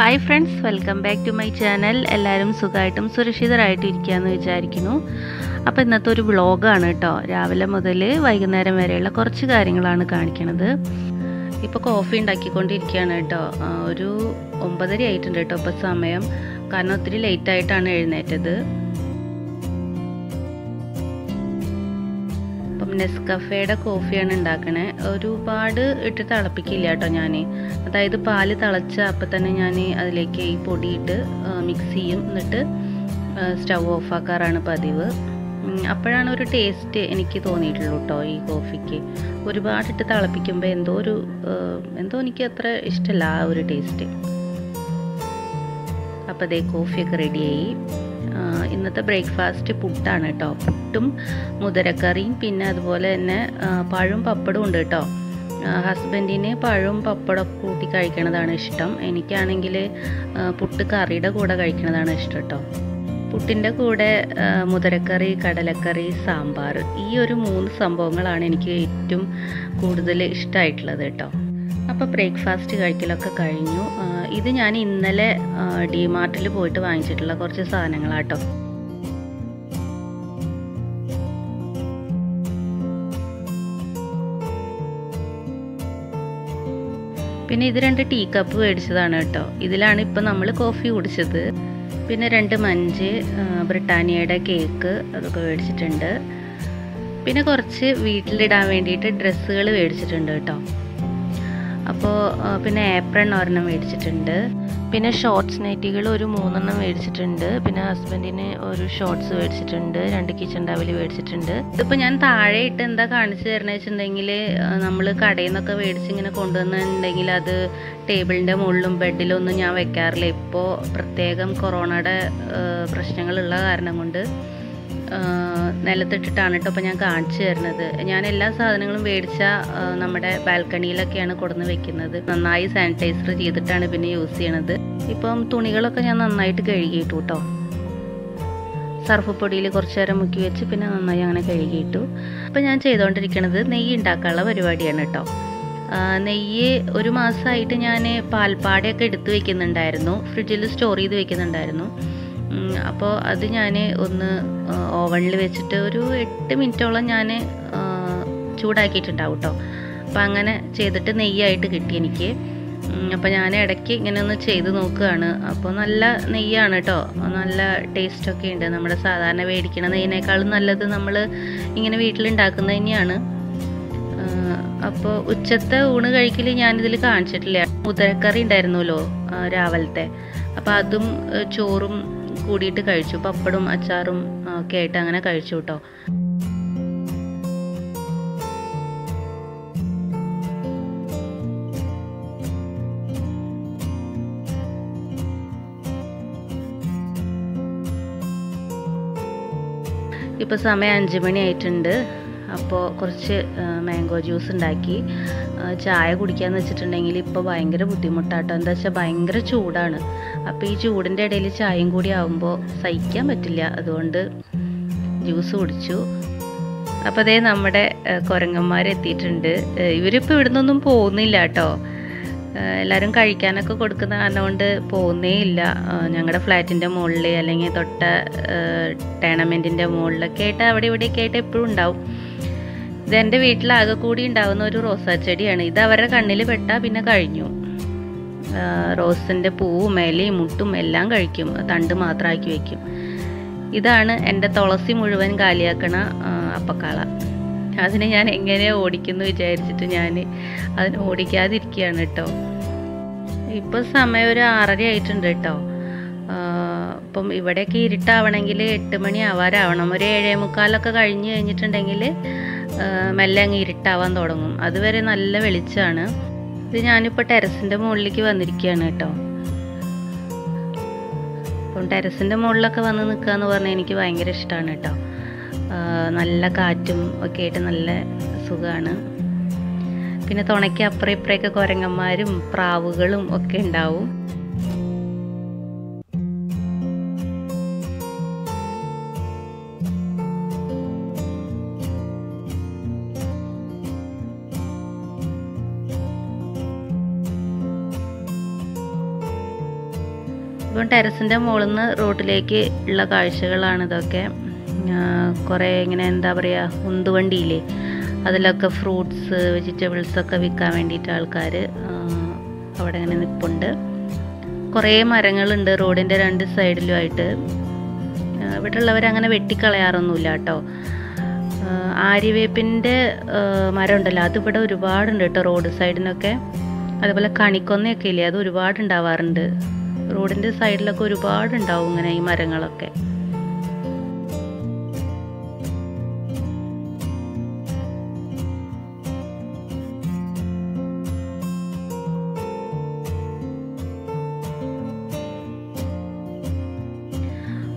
Hi friends, welcome back to my channel. എല്ലാവരും സുഖമായിട്ടും സുരക്ഷിതരായിട്ടും ഇരിക്കുകയെന്ന് വിചാരിക്കുന്നു. അപ്പോൾ ഇന്നത്തെ ഒരു വ്ളോഗാണ് കേട്ടോ. രാവിലെ മുതൽ വൈകുന്നേരം വരെയുള്ള കുറച്ച് കാര്യങ്ങളാണ് കാണിക്കണത്. ഇപ്പോൾ കോഫി ഉണ്ടാക്കിക്കൊണ്ടിരിക്കുകയാണ് കേട്ടോ. ഒരു 9:30 ആയിട്ടുണ്ട് കേട്ടോ ഇപ്പോൾ സമയം. കാരണം ഒത്തിരി ലേറ്റായിട്ടാണ് എഴുന്നേറ്റത്. അപ്പം നെസ്കഫേയുടെ കോഫിയാണ് ഉണ്ടാക്കണേ. ഒരുപാട് ഇട്ട് തിളപ്പിക്കില്ല കേട്ടോ ഞാൻ. അതായത് പാല് തിളച്ച അപ്പം തന്നെ ഞാൻ അതിലേക്ക് ഈ പൊടിയിട്ട് മിക്സ് ചെയ്യും. എന്നിട്ട് സ്റ്റൗ ഓഫാക്കാറാണ് പതിവ്. അപ്പോഴാണ് ഒരു ടേസ്റ്റ് എനിക്ക് തോന്നിയിട്ടുള്ളൂ കേട്ടോ ഈ കോഫിക്ക്. ഒരുപാടിട്ട് തിളപ്പിക്കുമ്പോൾ എന്തോ എനിക്ക് അത്ര ഇഷ്ടമല്ല ആ ഒരു ടേസ്റ്റ്. അപ്പോൾ അതേ കോഫിയൊക്കെ റെഡിയായി. ഇന്നത്തെ ബ്രേക്ക്ഫാസ്റ്റ് പുട്ടാണ് കേട്ടോ. പുട്ടും മുതിരക്കറിയും പിന്നെ അതുപോലെ തന്നെ പഴവും പപ്പടവും ഉണ്ട് കേട്ടോ. ഹസ്ബൻഡിന് പഴവും പപ്പടമൊക്കെ കൂട്ടി കഴിക്കണതാണ് ഇഷ്ടം. എനിക്കാണെങ്കിൽ പുട്ട് കറിയുടെ കൂടെ കഴിക്കണതാണ് ഇഷ്ടം കേട്ടോ. പുട്ടിൻ്റെ കൂടെ മുതിരക്കറി, കടലക്കറി, സാമ്പാർ, ഈ ഒരു 3 സംഭവങ്ങളാണ് എനിക്ക് ഏറ്റവും കൂടുതൽ ഇഷ്ടമായിട്ടുള്ളത് കേട്ടോ. അപ്പോൾ ബ്രേക്ക്ഫാസ്റ്റ് കഴിക്കലൊക്കെ കഴിഞ്ഞു. ഇത് ഞാൻ ഇന്നലെ ഡിമാർട്ടിൽ പോയിട്ട് വാങ്ങിച്ചിട്ടുള്ള കുറച്ച് സാധനങ്ങളാട്ടോ. പിന്നെ ഇത് 2 ടീ കപ്പ് മേടിച്ചതാണ് കേട്ടോ. ഇതിലാണ് ഇപ്പം നമ്മൾ കോഫി കുടിച്ചത്. പിന്നെ 2 മഞ്ച്, ബ്രിട്ടാനിയയുടെ കേക്ക് അതൊക്കെ മേടിച്ചിട്ടുണ്ട്. പിന്നെ കുറച്ച് വീട്ടിലിടാൻ വേണ്ടിയിട്ട് ഡ്രസ്സുകൾ മേടിച്ചിട്ടുണ്ട് കേട്ടോ. അപ്പോൾ പിന്നെ ഏപ്രൺ ഒരെണ്ണം മേടിച്ചിട്ടുണ്ട്. പിന്നെ ഷോർട്ട്സ് നൈറ്റികൾ ഒരു 3 എണ്ണം മേടിച്ചിട്ടുണ്ട്. പിന്നെ ഹസ്ബൻഡിന് ഒരു ഷോർട്ട്സ് മേടിച്ചിട്ടുണ്ട്. 2 കിച്ചൺ ടവൽ മേടിച്ചിട്ടുണ്ട്. ഇതിപ്പോൾ ഞാൻ താഴെ ഇട്ട് എന്താ കാണിച്ചു തരണേ വെച്ചിട്ടുണ്ടെങ്കിൽ, നമ്മൾ കടയിൽ നിന്നൊക്കെ മേടിച്ചിങ്ങനെ കൊണ്ടുവന്നിട്ടുണ്ടെങ്കിൽ അത് ടേബിളിൻ്റെ മുകളിലും ബെഡിലും ഒന്നും ഞാൻ വെക്കാറില്ല. ഇപ്പോൾ പ്രത്യേകം കൊറോണയുടെ പ്രശ്നങ്ങളുള്ള കാരണം കൊണ്ട് നിലത്തിട്ടിട്ടാണ് കേട്ടോ അപ്പോൾ ഞാൻ കാണിച്ചു തരുന്നത്. ഞാൻ എല്ലാ സാധനങ്ങളും മേടിച്ചാൽ നമ്മുടെ ബാൽക്കണിയിലൊക്കെയാണ് കൊടുന്ന് വെക്കുന്നത്. നന്നായി സാനിറ്റൈസർ ചെയ്തിട്ടാണ് പിന്നെ യൂസ് ചെയ്യണത്. ഇപ്പം തുണികളൊക്കെ ഞാൻ നന്നായിട്ട് കഴുകിയിട്ടു കേട്ടോ. സർഫ് പൊടിയിൽ കുറച്ച് നേരം മുക്കി വെച്ച് പിന്നെ നന്നായി അങ്ങനെ കഴുകിയിട്ടു. അപ്പം ഞാൻ ചെയ്തുകൊണ്ടിരിക്കുന്നത് നെയ്യ് ഉണ്ടാക്കാനുള്ള പരിപാടിയാണ് കേട്ടോ. നെയ്യ് ഒരു മാസമായിട്ട് ഞാൻ പാൽപ്പാടയൊക്കെ എടുത്ത് വെക്കുന്നുണ്ടായിരുന്നു. ഫ്രിഡ്ജിൽ സ്റ്റോർ ചെയ്ത് വെക്കുന്നുണ്ടായിരുന്നു. അപ്പോൾ അത് ഞാൻ ഒന്ന് ഓവനിൽ വെച്ചിട്ട് ഒരു 8 മിനിറ്റോളം ഞാൻ ചൂടാക്കിയിട്ടുണ്ടാവും കേട്ടോ. അപ്പോൾ അങ്ങനെ ചെയ്തിട്ട് നെയ്യായിട്ട് കിട്ടി എനിക്ക്. അപ്പോൾ ഞാൻ ഇടയ്ക്ക് ഇങ്ങനെ ഒന്ന് ചെയ്ത് നോക്കുകയാണ്. അപ്പോൾ നല്ല നെയ്യാണ് കേട്ടോ. നല്ല ടേസ്റ്റൊക്കെ ഉണ്ട്. നമ്മുടെ സാധാരണ മേടിക്കണ നെയ്യിനേക്കാളും നല്ലത് നമ്മൾ ഇങ്ങനെ വീട്ടിലുണ്ടാക്കുന്നത് തന്നെയാണ്. അപ്പോൾ ഉച്ചത്തെ ഊണ് കഴിക്കൽ ഞാനിതിൽ കാണിച്ചിട്ടില്ല. മുതിരക്കറി ഉണ്ടായിരുന്നല്ലോ രാവിലത്തെ. അപ്പോൾ അതും ചോറും കൂടിയിട്ട് കഴിച്ചു. പപ്പടും അച്ചാറും ഒക്കെ ആയിട്ട് അങ്ങനെ കഴിച്ചു കേട്ടോ. ഇപ്പോൾ സമയം 5 മണി ആയിട്ടുണ്ട്. അപ്പോൾ കുറച്ച് മാംഗോ ജ്യൂസ് ഉണ്ടാക്കി ചായ കുടിക്കാമെന്ന് വെച്ചിട്ടുണ്ടെങ്കിൽ ഇപ്പോൾ ഭയങ്കര ബുദ്ധിമുട്ടാട്ടോ. എന്താ വെച്ചാൽ ഭയങ്കര ചൂടാണ്. അപ്പോൾ ഈ ചൂടിൻ്റെ ഇടയിൽ ചായയും കൂടി ആകുമ്പോൾ സഹിക്കാൻ പറ്റില്ല. അതുകൊണ്ട് ജ്യൂസ് കുടിച്ചു. അപ്പോൾ അതേ നമ്മുടെ കുരങ്ങന്മാരെത്തിയിട്ടുണ്ട്. ഇവരിപ്പോൾ ഇവിടെ നിന്നൊന്നും പോകുന്നില്ല കേട്ടോ. എല്ലാവരും കഴിക്കാനൊക്കെ കൊടുക്കുന്ന കാരണം കൊണ്ട് പോകുന്നേ ഇല്ല. ഞങ്ങളുടെ ഫ്ലാറ്റിൻ്റെ മുകളിൽ അല്ലെങ്കിൽ തൊട്ട ടേണമെൻറ്റിൻ്റെ മുകളിലൊക്കെ ആയിട്ട് അവിടെ ഇവിടെയൊക്കെ ആയിട്ട് എപ്പോഴും ഉണ്ടാവും. ഇതെൻ്റെ വീട്ടിലാകെ കൂടി ഉണ്ടാകുന്ന ഒരു റോസാ ചെടിയാണ്. ഇത് അവരുടെ കണ്ണിൽ പെട്ടാൽ പിന്നെ കഴിഞ്ഞു. റോസിൻ്റെ പൂവും ഇലയും മുട്ടും എല്ലാം കഴിക്കും. തണ്ട് മാത്രമാക്കി വയ്ക്കും. ഇതാണ് എൻ്റെ തുളസി മുഴുവൻ കാലിയാക്കണ അപ്പക്കാള. അതിനെ ഞാൻ എങ്ങനെ ഓടിക്കുന്നു വിചാരിച്ചിട്ട് ഞാൻ അതിനെ ഓടിക്കാതിരിക്കുകയാണ് കേട്ടോ. ഇപ്പോൾ സമയം ഒരു 6:30 ആയിട്ടുണ്ട് കേട്ടോ. അപ്പം ഇവിടെയൊക്കെ ഇരുട്ടാവണമെങ്കിൽ 8 മണി ആവാറാവണം. ഒരു 7:45 കഴിഞ്ഞ് കഴിഞ്ഞിട്ടുണ്ടെങ്കിൽ മെല്ലെ അങ്ങ് ഇരുട്ടാവാൻ തുടങ്ങും. അതുവരെ നല്ല വെളിച്ചമാണ്. ഇത് ഞാനിപ്പോൾ ടെറസിൻ്റെ മുകളിലേക്ക് വന്നിരിക്കുകയാണ് കേട്ടോ. അപ്പം ടെറസിൻ്റെ മുകളിലൊക്കെ വന്ന് നിൽക്കുക എന്ന് പറഞ്ഞാൽ എനിക്ക് ഭയങ്കര ഇഷ്ടമാണ് കേട്ടോ. നല്ല കാറ്റും ഒക്കെ ആയിട്ട് നല്ല സുഖമാണ്. പിന്നെ തുണയ്ക്ക് അപ്പുറം ഇപ്പുറമൊക്കെ കുരങ്ങന്മാരും പ്രാവുകളും ഒക്കെ ഉണ്ടാവും. ഇപ്പം ടെറസിൻ്റെ മുകളിൽ നിന്ന് റോഡിലേക്ക് ഉള്ള കാഴ്ചകളാണ് ഇതൊക്കെ. കുറേ ഇങ്ങനെ എന്താ പറയുക, ഉന്തുവണ്ടിയില്ലേ, അതിലൊക്കെ ഫ്രൂട്ട്സ് വെജിറ്റബിൾസൊക്കെ വിൽക്കാൻ വേണ്ടിയിട്ട് ആൾക്കാർ അവിടെ ഇങ്ങനെ നിൽപ്പുണ്ട്. കുറേ മരങ്ങളുണ്ട് റോഡിൻ്റെ 2 സൈഡിലുമായിട്ട്. ഇവിടെ ഉള്ളവരങ്ങനെ വെട്ടിക്കളയാറൊന്നുമില്ല കേട്ടോ. ആര്യവേപ്പിൻ്റെ മരം ഉണ്ടല്ലോ, അതിവിടെ ഒരുപാടുണ്ട് കേട്ടോ റോഡ് സൈഡിനൊക്കെ. അതുപോലെ കണിക്കൊന്നയൊക്കെ ഇല്ലേ, അത് ഒരുപാട് ഉണ്ടാവാറുണ്ട്. റോഡിൻ്റെ സൈഡിലൊക്കെ ഒരുപാടുണ്ടാവും ഇങ്ങനെ ഈ മരങ്ങളൊക്കെ.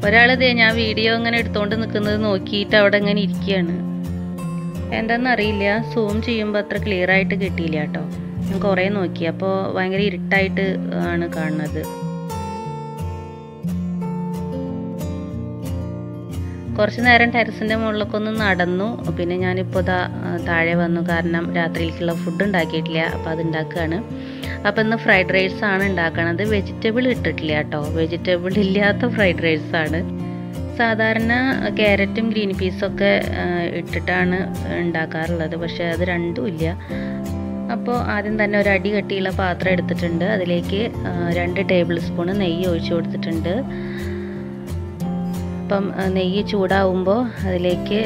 ഒരാളിതേ ഞാൻ വീഡിയോ ഇങ്ങനെ എടുത്തുകൊണ്ട് നിൽക്കുന്നത് നോക്കിയിട്ട് അവിടെ ഇങ്ങനെ ഇരിക്കുകയാണ്. എന്താണെന്നറിയില്ല, സൂം ചെയ്യുമ്പോൾ അത്ര ക്ലിയർ ആയിട്ട് കിട്ടിയില്ല കേട്ടോ. ഞാൻ കുറേ നോക്കി, അപ്പോൾ ഭയങ്കര ഇരുട്ടായിട്ട് ആണ് കാണുന്നത്. കുറച്ച് നേരം ടെറസിൻ്റെ മുകളിലൊക്കെ ഒന്ന് നടന്നു. പിന്നെ ഞാനിപ്പോൾ താഴെ വന്നു, കാരണം രാത്രിയിലേക്കുള്ള ഫുഡ് ഉണ്ടാക്കിയിട്ടില്ല. അപ്പോൾ അത് ഉണ്ടാക്കുകയാണ്. അപ്പോൾ ഇന്ന് ഫ്രൈഡ് റൈസാണ് ഉണ്ടാക്കണത്. വെജിറ്റബിൾ ഇട്ടിട്ടില്ല കേട്ടോ, വെജിറ്റബിൾ ഇല്ലാത്ത ഫ്രൈഡ് റൈസാണ്. സാധാരണ ക്യാരറ്റും ഗ്രീൻ പീസൊക്കെ ഇട്ടിട്ടാണ് ഉണ്ടാക്കാറുള്ളത്, പക്ഷേ അത് രണ്ടും ഇല്ല. അപ്പോൾ ആദ്യം തന്നെ ഒരു അടി കട്ടിയുള്ള പാത്രം എടുത്തിട്ടുണ്ട്. അതിലേക്ക് 2 ടേബിൾ സ്പൂൺ നെയ്യ് ഒഴിച്ചു കൊടുത്തിട്ടുണ്ട്. അപ്പം നെയ്യ് ചൂടാവുമ്പോൾ അതിലേക്ക്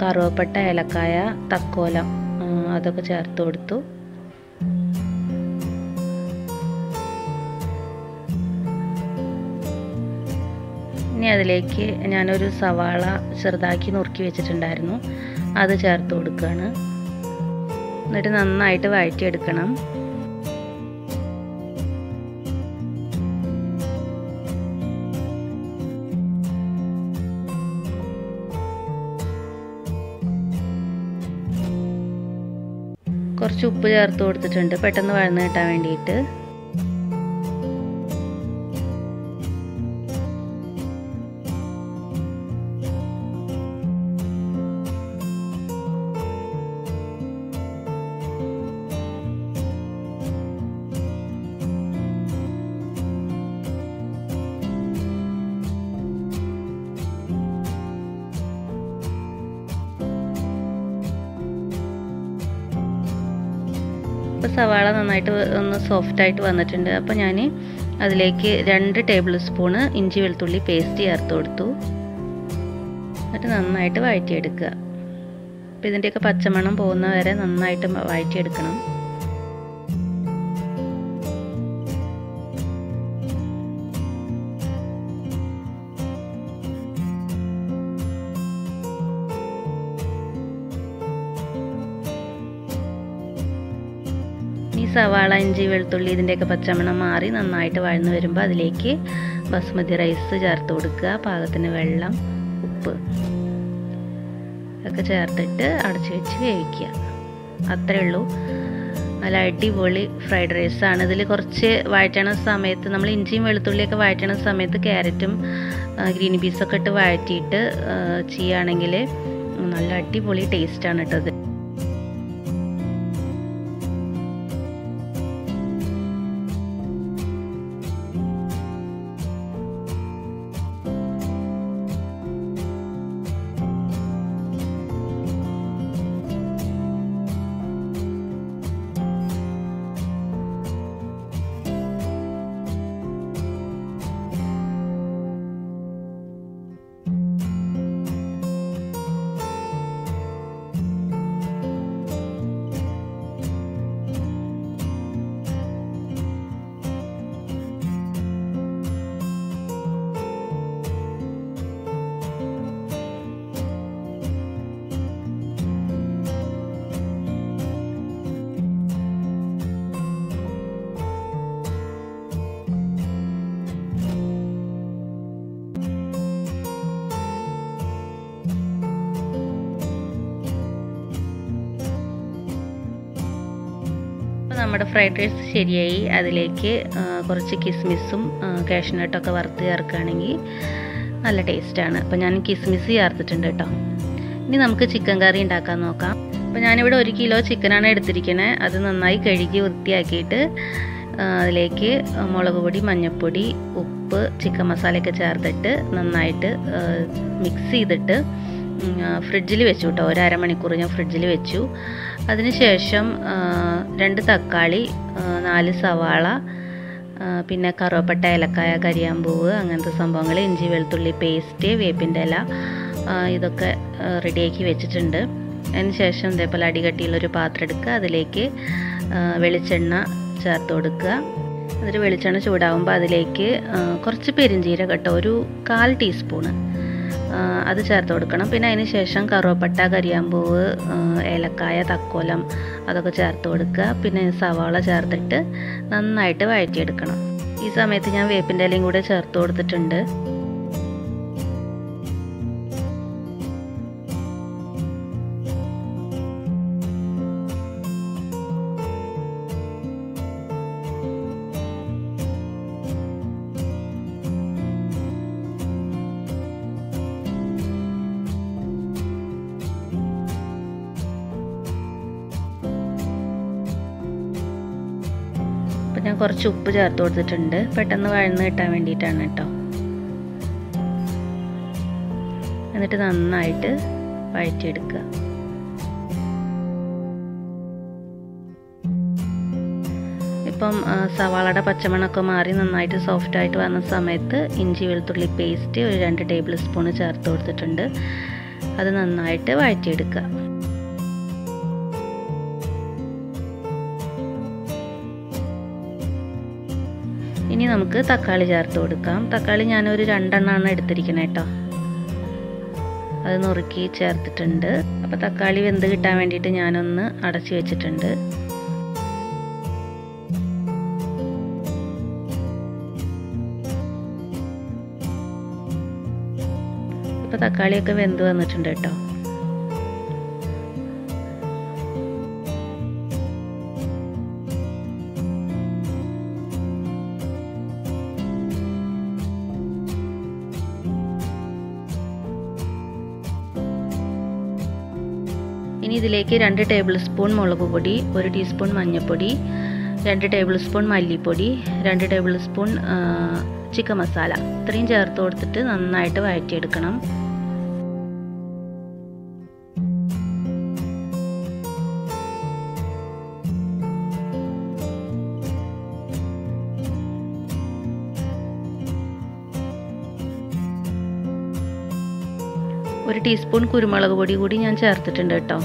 കറുവപ്പട്ട, ഏലക്കായ, തക്കോലം അതൊക്കെ ചേർത്ത് കൊടുത്തു. ഇനി അതിലേക്ക് ഞാനൊരു സവാള ചെറുതാക്കി നുറുക്കി വെച്ചിട്ടുണ്ടായിരുന്നു, അത് ചേർത്ത് കൊടുക്കുകയാണ്. എന്നിട്ട് നന്നായിട്ട് വഴറ്റിയെടുക്കണം. കുറച്ച് ഉപ്പ് ചേർത്ത് കൊടുത്തിട്ടുണ്ട്, പെട്ടെന്ന് വഴന്ന് കിട്ടാൻ വേണ്ടിയിട്ട്. ഇപ്പോൾ സവാള നന്നായിട്ട് ഒന്ന് സോഫ്റ്റായിട്ട് വന്നിട്ടുണ്ട്. അപ്പോൾ ഞാൻ അതിലേക്ക് 2 ടേബിൾ സ്പൂണ് ഇഞ്ചി വെളുത്തുള്ളി പേസ്റ്റ് ചേർത്ത് കൊടുത്തു. എന്നിട്ട് നന്നായിട്ട് വഴറ്റിയെടുക്കുക. അപ്പോൾ ഇതിൻ്റെയൊക്കെ പച്ചമണം പോകുന്ന വരെ നന്നായിട്ട് വഴറ്റിയെടുക്കണം. ഈ സവാള, ഇഞ്ചി, വെളുത്തുള്ളി ഇതിൻ്റെയൊക്കെ പച്ചമണം മാറി നന്നായിട്ട് വഴന്ന് വരുമ്പോൾ അതിലേക്ക് ബസ്മതി റൈസ് ചേർത്ത് കൊടുക്കുക. പാകത്തിന് വെള്ളം, ഉപ്പ് ഒക്കെ ചേർത്തിട്ട് അടച്ചു വെച്ച് വേവിക്കുക. അത്രേ ഉള്ളൂ. നല്ല അടിപൊളി ഫ്രൈഡ് റൈസാണ്. ഇതിൽ കുറച്ച് വഴറ്റണ സമയത്ത് നമ്മൾ ഇഞ്ചിയും വെളുത്തുള്ളിയൊക്കെ വഴറ്റണ സമയത്ത് ക്യാരറ്റും ഗ്രീൻ പീസൊക്കെ ഇട്ട് വഴറ്റിയിട്ട് ചെയ്യുകയാണെങ്കിൽ നല്ല അടിപൊളി ടേസ്റ്റാണ് കേട്ടത്. നമ്മുടെ ഫ്രൈഡ് റൈസ് ശരിയായി. അതിലേക്ക് കുറച്ച് കിസ്മിസും കാഷ്നട്ടൊക്കെ വറുത്ത് ചേർക്കുകയാണെങ്കിൽ നല്ല ടേസ്റ്റാണ്. അപ്പോൾ ഞാൻ കിസ്മിസ് ചേർത്തിട്ടുണ്ട് കേട്ടോ. ഇനി നമുക്ക് ചിക്കൻ കറി ഉണ്ടാക്കാൻ നോക്കാം. അപ്പോൾ ഞാനിവിടെ 1 കിലോ ചിക്കനാണ് എടുത്തിരിക്കുന്നത്. അത് നന്നായി കഴുകി വൃത്തിയാക്കിയിട്ട് അതിലേക്ക് മുളക് പൊടി, മഞ്ഞൾപ്പൊടി, ഉപ്പ്, ചിക്കൻ മസാലയൊക്കെ ചേർത്തിട്ട് നന്നായിട്ട് മിക്സ് ചെയ്തിട്ട് ഫ്രിഡ്ജിൽ വെച്ചു കേട്ടോ. ഒരു അരമണിക്കൂർ ഞാൻ ഫ്രിഡ്ജിൽ വെച്ചു. അതിനുശേഷം 2 തക്കാളി, 4 സവാള, പിന്നെ കറുവപ്പട്ട, ഏലക്കായ, കരിയാമ്പൂവ്, അങ്ങനത്തെ സംഭവങ്ങൾ, ഇഞ്ചി വെളുത്തുള്ളി പേസ്റ്റ്, വേപ്പിൻ്റെ ഇല, ഇതൊക്കെ റെഡിയാക്കി വെച്ചിട്ടുണ്ട്. അതിനുശേഷം ഇതേപോലെ അടികട്ടിയുള്ളൊരു പാത്രം എടുക്കുക. അതിലേക്ക് വെളിച്ചെണ്ണ ചേർത്ത് കൊടുക്കുക. എന്നിട്ട് വെളിച്ചെണ്ണ ചൂടാകുമ്പോൾ അതിലേക്ക് കുറച്ച് പെരിഞ്ചീരകം കേട്ടോ, ഒരു 1/4 ടീസ്പൂണ് അത് ചേർത്ത് കൊടുക്കണം. പിന്നെ അതിന് ശേഷം കറുവപ്പട്ട, കരിയാമ്പൂവ്, ഏലക്കായ, തക്കോലം അതൊക്കെ ചേർത്ത് കൊടുക്കുക. പിന്നെ സവാള ചേർത്തിട്ട് നന്നായിട്ട് വഴറ്റിയെടുക്കണം. ഈ സമയത്ത് ഞാൻ വേപ്പിൻ്റെ ഇലയും കൂടെ ചേർത്ത് കൊടുത്തിട്ടുണ്ട്. ഞാൻ കുറച്ച് ഉപ്പ് ചേർത്ത് കൊടുത്തിട്ടുണ്ട്, പെട്ടെന്ന് വഴന്ന് കിട്ടാൻ വേണ്ടിയിട്ടാണ് കേട്ടോ. എന്നിട്ട് നന്നായിട്ട് വഴറ്റിയെടുക്കുക. ഇപ്പം സവാളയുടെ പച്ചമണമൊക്കെ മാറി നന്നായിട്ട് സോഫ്റ്റായിട്ട് വന്ന സമയത്ത് ഇഞ്ചി വെളുത്തുള്ളി പേസ്റ്റ് ഒരു 2 ടേബിൾ സ്പൂൺ ചേർത്ത് കൊടുത്തിട്ടുണ്ട്. അത് നന്നായിട്ട് വഴറ്റിയെടുക്കുക. ഇനി നമുക്ക് തക്കാളി ചേർത്ത് കൊടുക്കാം. തക്കാളി ഞാനൊരു 2 എണ്ണമാണ് എടുത്തിരിക്കുന്നത് കേട്ടോ. അത് നുറുക്കി ചേർത്തിട്ടുണ്ട്. അപ്പോൾ തക്കാളി വെന്ത് കിട്ടാൻ വേണ്ടിയിട്ട് ഞാനൊന്ന് അടച്ചു വെച്ചിട്ടുണ്ട്. ഇപ്പോൾ തക്കാളിയൊക്കെ വെന്ത് വന്നിട്ടുണ്ട് കേട്ടോ. ഇനി ഇതിലേക്ക് 2 ടേബിൾ സ്പൂൺ മുളക് പൊടി, 1 ടീസ്പൂൺ മഞ്ഞൾപ്പൊടി, 2 ടേബിൾ സ്പൂൺ മല്ലിപ്പൊടി, 2 ടേബിൾ സ്പൂൺ ചിക്കൻ മസാല ഇത്രയും ചേർത്ത് കൊടുത്തിട്ട് നന്നായിട്ട് വഴറ്റിയെടുക്കണം. ഒരു ടീസ്പൂൺ കുരുമുളക് പൊടി കൂടി ഞാൻ ചേർത്തിട്ടുണ്ട് കേട്ടോ.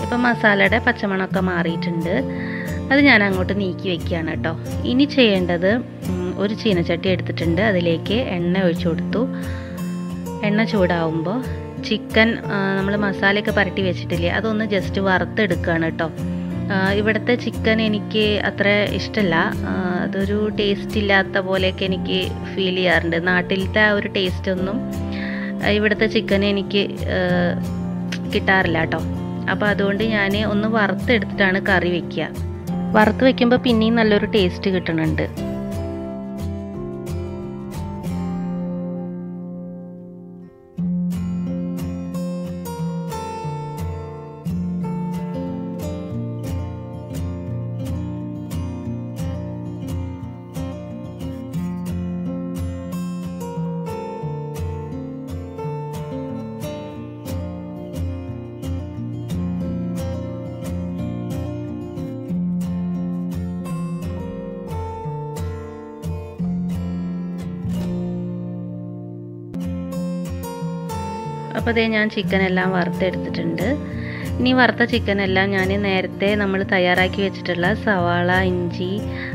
ഇപ്പം മസാലയുടെ പച്ചമണമൊക്കെ മാറിയിട്ടുണ്ട്. അത് ഞാൻ അങ്ങോട്ട് നീക്കി വെക്കുകയാണ് കേട്ടോ. ഇനി ചെയ്യേണ്ടത്, ഒരു ചീനച്ചട്ടി എടുത്തിട്ടുണ്ട്. അതിലേക്ക് എണ്ണ ഒഴിച്ചു കൊടുത്തു. എണ്ണ ചൂടാവുമ്പോൾ ചിക്കൻ നമ്മൾ മസാലയൊക്കെ പുരട്ടി വെച്ചിട്ടില്ലേ, അതൊന്ന് ജസ്റ്റ് വറുത്തെടുക്കുകയാണ് കേട്ടോ. ഇവിടുത്തെ ചിക്കൻ എനിക്ക് അത്ര ഇഷ്ടമല്ല. അതൊരു ടേസ്റ്റ് ഇല്ലാത്ത പോലെയൊക്കെ എനിക്ക് ഫീൽ ചെയ്യാറുണ്ട്. നാട്ടിലത്തെ ആ ഒരു ടേസ്റ്റൊന്നും ഇവിടുത്തെ ചിക്കൻ എനിക്ക് കിട്ടാറില്ല കേട്ടോ. അപ്പോൾ അതുകൊണ്ട് ഞാൻ ഒന്ന് വറുത്തെടുത്തിട്ടാണ് കറി വയ്ക്കുക. വറുത്ത് വയ്ക്കുമ്പോൾ പിന്നെയും നല്ലൊരു ടേസ്റ്റ് കിട്ടുന്നുണ്ട്. അപ്പോൾ അതേ ഞാൻ ചിക്കനെല്ലാം വറുത്തെടുത്തിട്ടുണ്ട്. ഇനി വറുത്ത ചിക്കനെല്ലാം ഞാൻ നേരത്തെ നമ്മൾ തയ്യാറാക്കി വെച്ചിട്ടുള്ള സവാള, ഇഞ്ചി,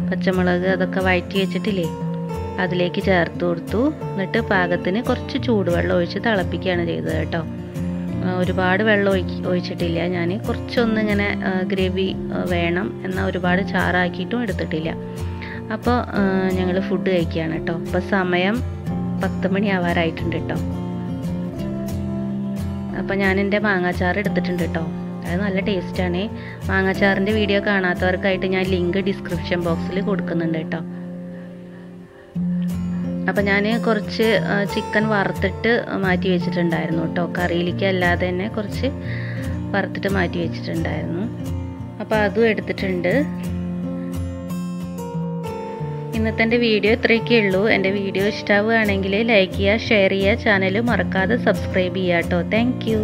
പച്ചമുളക് അതൊക്കെ വഴറ്റി വെച്ചിട്ടില്ലേ, അതിലേക്ക് ചേർത്ത് കൊടുത്തു. എന്നിട്ട് പാകത്തിന് കുറച്ച് ചൂടുവെള്ളം ഒഴിച്ച് തിളപ്പിക്കുകയാണ് ചെയ്തത് കേട്ടോ. ഒരുപാട് വെള്ളം ഒഴിച്ചിട്ടില്ല ഞാൻ. കുറച്ചൊന്നിങ്ങനെ ഗ്രേവി വേണം, എന്നാൽ ഒരുപാട് ചാറാക്കിയിട്ടും എടുത്തിട്ടില്ല. അപ്പോൾ ഞങ്ങൾ ഫുഡ് കഴിക്കുകയാണ് കേട്ടോ. അപ്പോൾ സമയം 10 മണി ആവാറായിട്ടുണ്ട് കേട്ടോ. അപ്പോൾ ഞാൻ എൻ്റെ മാങ്ങാച്ചാറ് എടുത്തിട്ടുണ്ട് കേട്ടോ. അത് നല്ല ടേസ്റ്റാണ്. മാങ്ങാച്ചാറിൻ്റെ വീഡിയോ കാണാത്തവർക്കായിട്ട് ഞാൻ ലിങ്ക് ഡിസ്ക്രിപ്ഷൻ ബോക്സിൽ കൊടുക്കുന്നുണ്ട് കേട്ടോ. അപ്പോൾ ഞാൻ കുറച്ച് ചിക്കൻ വറുത്തിട്ട് മാറ്റി വെച്ചിട്ടുണ്ടായിരുന്നു കേട്ടോ. കറിയിലേക്ക് അല്ലാതെ തന്നെ കുറച്ച് വറുത്തിട്ട് മാറ്റി വെച്ചിട്ടുണ്ടായിരുന്നു. അപ്പോൾ അതും എടുത്തിട്ടുണ്ട്. ഇന്നത്തെ എൻ്റെ വീഡിയോ ഇത്രയൊക്കെ ഉള്ളൂ. എൻ്റെ വീഡിയോ ഇഷ്ടമാവുകയാണെങ്കിൽ ലൈക്ക് ചെയ്യുക, ഷെയർ ചെയ്യുക, ചാനൽ മറക്കാതെ സബ്സ്ക്രൈബ് ചെയ്യുക കേട്ടോ. Thank you.